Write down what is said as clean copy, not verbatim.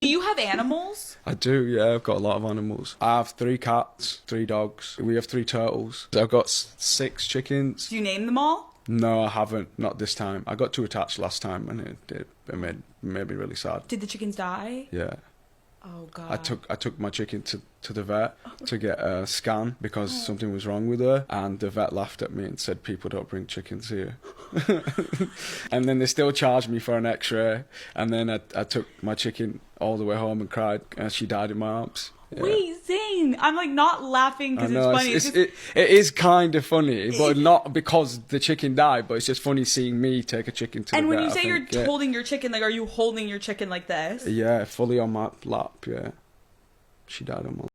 Do you have animals? I do, yeah. I've got a lot of animals. I have 3 cats, 3 dogs. We have 3 turtles. I've got 6 chickens. Do you name them all? No, I haven't. Not this time. I got too attached last time, and it made me really sad. Did the chickens die? Yeah. Oh God. I took my chicken to the vet to get a scan because something was wrong with her, and the vet laughed at me and said people don't bring chickens here. And then they still charged me for an X-ray, and then I took my chicken all the way home and cried, and she died in my arms. Yeah. Wait, Zayn, I'm like not laughing because it's funny. It is kind of funny, but not because the chicken died, but it's just funny seeing me take a chicken to the vet. And when you say you're holding your chicken, like, are you holding your chicken like this? Yeah, fully on my lap, yeah. She died on my lap.